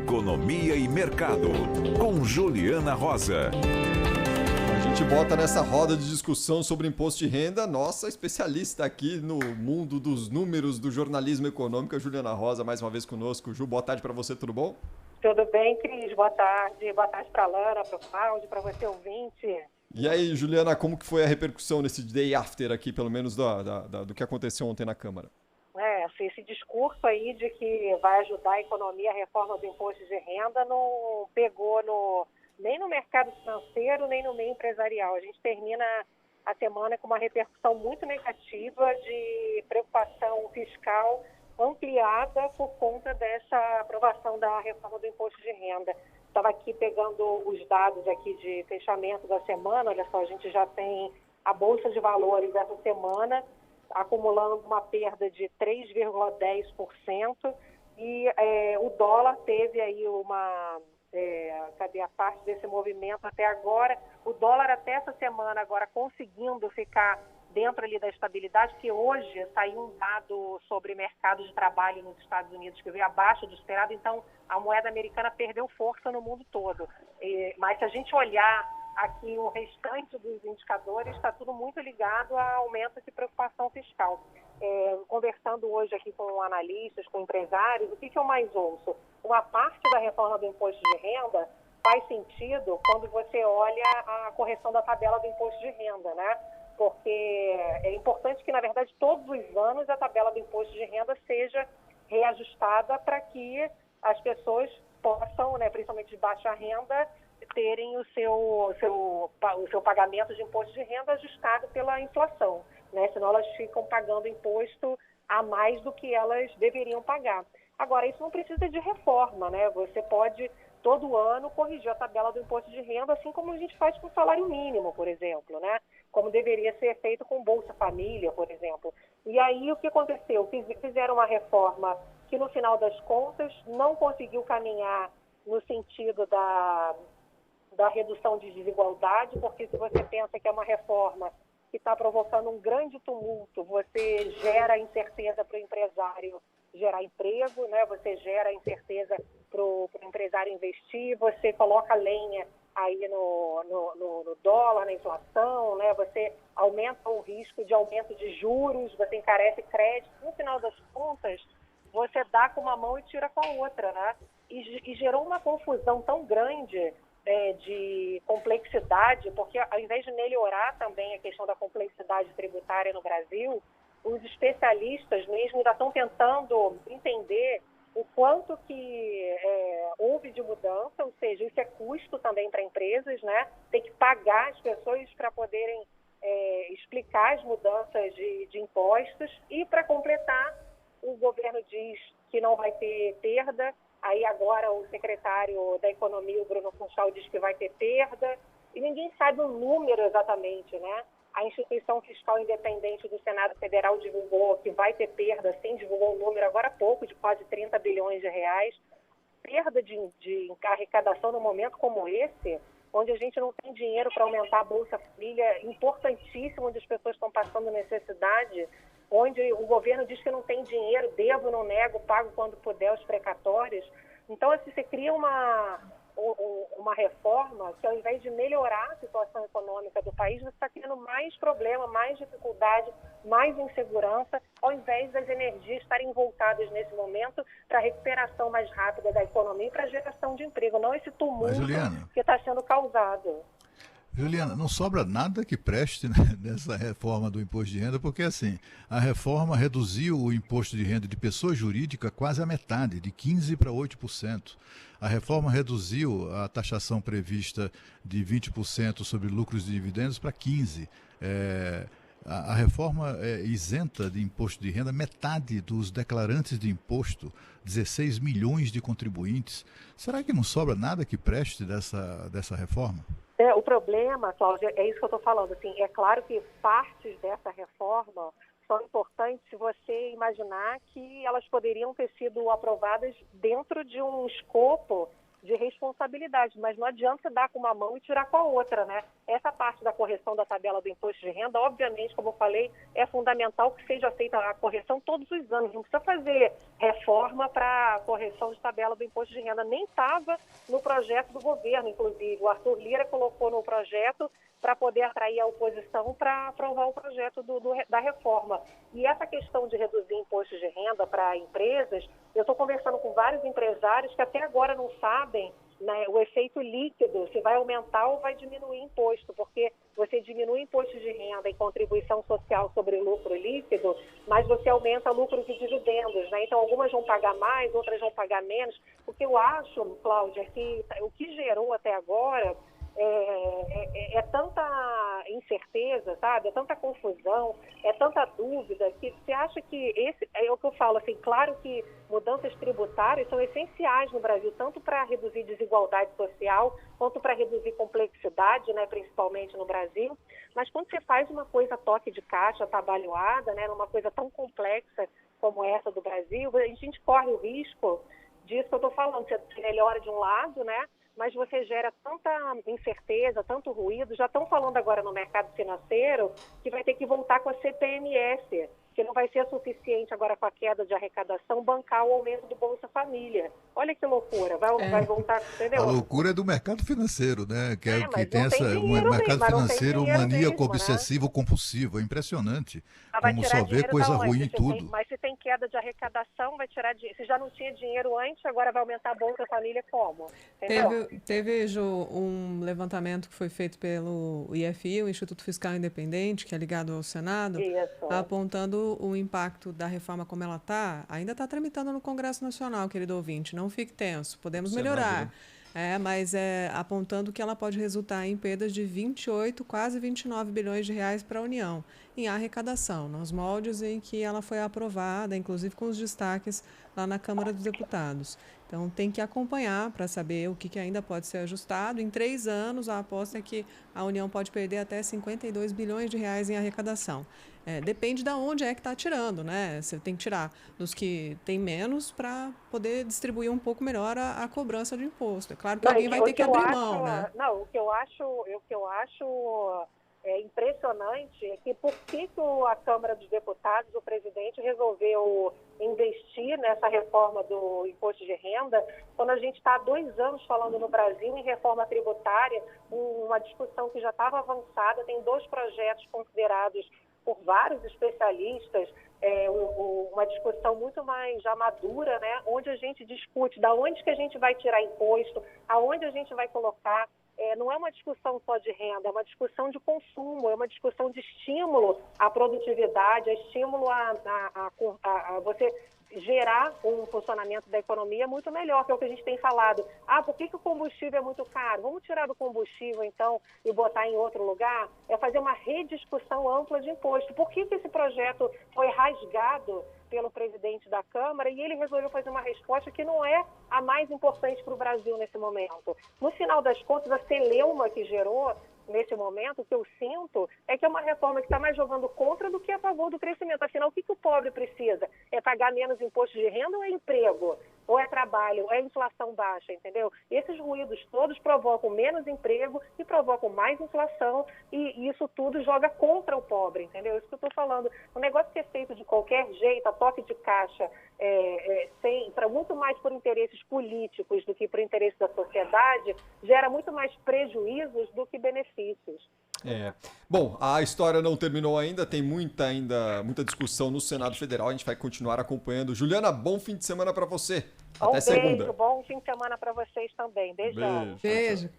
Economia e Mercado, com Juliana Rosa. A gente bota nessa roda de discussão sobre imposto de renda nossa especialista aqui no mundo dos números do jornalismo econômico, a Juliana Rosa, mais uma vez conosco. Ju, boa tarde para você, tudo bom? Tudo bem, Cris? Boa tarde. Boa tarde para a Lana, para o Cláudio, para você ouvinte. E aí, Juliana, como que foi a repercussão nesse day after aqui, pelo menos do que aconteceu ontem na Câmara? Esse discurso aí de que vai ajudar a economia, a reforma do imposto de renda, não pegou nem no mercado financeiro, nem no meio empresarial. A gente termina a semana com uma repercussão muito negativa de preocupação fiscal ampliada por conta dessa aprovação da reforma do imposto de renda. Estava aqui pegando os dados aqui de fechamento da semana, olha só, a gente já tem a Bolsa de Valores essa semana acumulando uma perda de 3,10% e o dólar teve aí cadê a parte desse movimento até agora? O dólar até essa semana agora conseguindo ficar dentro ali da estabilidade, que hoje saiu um dado sobre mercado de trabalho nos Estados Unidos que veio abaixo do esperado, então a moeda americana perdeu força no mundo todo. Mas se a gente olhar aqui o restante dos indicadores, está tudo muito ligado a aumento de preocupação fiscal. Conversando hoje aqui com analistas, com empresários, o que eu mais ouço? Uma parte da reforma do imposto de renda faz sentido quando você olha a correção da tabela do imposto de renda, né? Porque é importante que, na verdade, todos os anos a tabela do imposto de renda seja reajustada para que as pessoas possam, né, principalmente de baixa renda, terem o seu pagamento de imposto de renda ajustado pela inflação, né? Senão elas ficam pagando imposto a mais do que elas deveriam pagar. Agora, isso não precisa de reforma, né? Você pode, todo ano, corrigir a tabela do imposto de renda, assim como a gente faz com o salário mínimo, por exemplo, né? Como deveria ser feito com Bolsa Família, por exemplo. E aí, o que aconteceu? Fizeram uma reforma que, no final das contas, não conseguiu caminhar no sentido da redução de desigualdade, porque se você pensa que é uma reforma que está provocando um grande tumulto, você gera incerteza para o empresário gerar emprego, né? Você gera incerteza para o empresário investir, você coloca lenha aí no dólar, na inflação, né? Você aumenta o risco de aumento de juros, você encarece crédito. No final das contas, você dá com uma mão e tira com a outra, né? E gerou uma confusão tão grande de complexidade, porque ao invés de melhorar também a questão da complexidade tributária no Brasil, os especialistas mesmo ainda estão tentando entender o quanto que houve de mudança, ou seja, isso é custo também para empresas, né? Tem que pagar as pessoas para poderem explicar as mudanças de impostos e, para completar, o governo diz que não vai ter perda. Aí agora o secretário da Economia, o Bruno Funchal, diz que vai ter perda, e ninguém sabe o número exatamente, né? A instituição fiscal independente do Senado Federal divulgou que vai ter perda, sim, divulgou um número agora há pouco, de quase 30 bilhões de reais. Perda de arrecadação num momento como esse, onde a gente não tem dinheiro para aumentar a Bolsa Família, importantíssimo, onde as pessoas estão passando necessidade, onde o governo diz que não tem dinheiro, devo, não nego, pago quando puder os precatórios. Então, assim, você cria uma reforma que, ao invés de melhorar a situação econômica do país, você está criando mais problema, mais dificuldade, mais insegurança, ao invés das energias estarem voltadas nesse momento para a recuperação mais rápida da economia e para a geração de emprego, não esse tumulto que está sendo causado. Juliana, não sobra nada que preste, né, nessa reforma do imposto de renda, porque assim, a reforma reduziu o imposto de renda de pessoa jurídica quase a metade, de 15% para 8%. A reforma reduziu a taxação prevista de 20% sobre lucros e dividendos para 15%. A reforma isenta de imposto de renda metade dos declarantes de imposto, 16 milhões de contribuintes. Será que não sobra nada que preste dessa reforma? O problema, Cláudia, é isso que eu estou falando. Assim, é claro que partes dessa reforma são importantes se você imaginar que elas poderiam ter sido aprovadas dentro de um escopo de responsabilidade, mas não adianta você dar com uma mão e tirar com a outra, né? Essa parte da correção da tabela do imposto de renda, obviamente, como eu falei, é fundamental que seja feita a correção todos os anos. Não precisa fazer reforma para correção de tabela do imposto de renda. Nem estava no projeto do governo, inclusive. O Arthur Lira colocou no projeto para poder atrair a oposição para aprovar o projeto da reforma. E essa questão de reduzir impostos de renda para empresas, eu estou conversando com vários empresários que até agora não sabem, né, o efeito líquido, se vai aumentar ou vai diminuir imposto, porque você diminui imposto de renda e contribuição social sobre lucro líquido, mas você aumenta lucros e dividendos, né? Então, algumas vão pagar mais, outras vão pagar menos. O que eu acho, Cláudia, é que o que gerou até agora é tanta incerteza, sabe? É tanta confusão, é tanta dúvida, que você acha que é o que eu falo, assim, claro que mudanças tributárias são essenciais no Brasil, tanto para reduzir desigualdade social, quanto para reduzir complexidade, né, principalmente no Brasil, mas quando você faz uma coisa toque de caixa, atabalhoada, né, numa coisa tão complexa como essa do Brasil, a gente corre o risco disso que eu estou falando, você melhora de um lado, né, mas você gera tanta incerteza, tanto ruído. Já estão falando agora no mercado financeiro que vai ter que voltar com a CPMS, que não vai ser suficiente agora com a queda de arrecadação bancar o aumento do Bolsa Família. Olha que loucura, vai voltar, entendeu? A loucura é do mercado financeiro, né? Que tem não tem essa dinheiro mercado mesmo, financeiro maníaco, mesmo, obsessivo, compulsivo. É impressionante. Vai Como tirar só vê dinheiro coisa da onde? ruim em tudo. Mas se tem queda de arrecadação, vai tirar dinheiro. Se já não tinha dinheiro antes, agora vai aumentar a Bolsa Família como? Entendeu? Teve, Ju, um levantamento que foi feito pelo IFI, o Instituto Fiscal Independente, que é ligado ao Senado, Isso. apontando o impacto da reforma como ela está. Ainda está tramitando no Congresso Nacional, querido ouvinte. Não fique tenso, podemos melhorar. Mas apontando que ela pode resultar em perdas de 28, quase 29 bilhões de reais para a União, em arrecadação, nos moldes em que ela foi aprovada, inclusive com os destaques lá na Câmara dos Deputados. Então, tem que acompanhar para saber o que ainda pode ser ajustado. Em 3 anos, a aposta é que a União pode perder até 52 bilhões de reais em arrecadação. Depende de onde é que está tirando, né? Você tem que tirar dos que tem menos para poder distribuir um pouco melhor a cobrança de imposto. É claro que alguém vai ter que abrir mão, né? Não, o que eu acho impressionante é que por que a Câmara dos Deputados, o presidente, resolveu investir nessa reforma do imposto de renda, quando a gente está há 2 anos falando no Brasil em reforma tributária, uma discussão que já estava avançada, tem 2 projetos considerados por vários especialistas, uma discussão muito mais já madura, né, onde a gente discute da onde que a gente vai tirar imposto, aonde a gente vai colocar. Não é uma discussão só de renda, é uma discussão de consumo, é uma discussão de estímulo à produtividade, estímulo a você gerar um funcionamento da economia muito melhor, que é o que a gente tem falado. Por que o combustível é muito caro? Vamos tirar do combustível, então, e botar em outro lugar? É fazer uma rediscussão ampla de imposto. Por que esse projeto foi rasgado pelo presidente da Câmara e ele resolveu fazer uma resposta que não é a mais importante para o Brasil nesse momento? No final das contas, a celeuma que gerou nesse momento, o que eu sinto é que é uma reforma que está mais jogando contra do que a favor do crescimento. Afinal, o que o pobre precisa? É pagar menos imposto de renda ou é emprego? Ou é trabalho, ou é inflação baixa, entendeu? Esses ruídos todos provocam menos emprego e provocam mais inflação e isso tudo joga contra o pobre, entendeu? Isso que eu estou falando. O negócio que é feito de qualquer jeito, a toque de caixa, muito mais por interesses políticos do que por interesse da sociedade, gera muito mais prejuízos do que benefícios. Bom, a história não terminou ainda, tem muita discussão no Senado Federal, a gente vai continuar acompanhando. Juliana, bom fim de semana para você. Até segunda. Bom fim de semana para vocês também. Beijão. Beijo.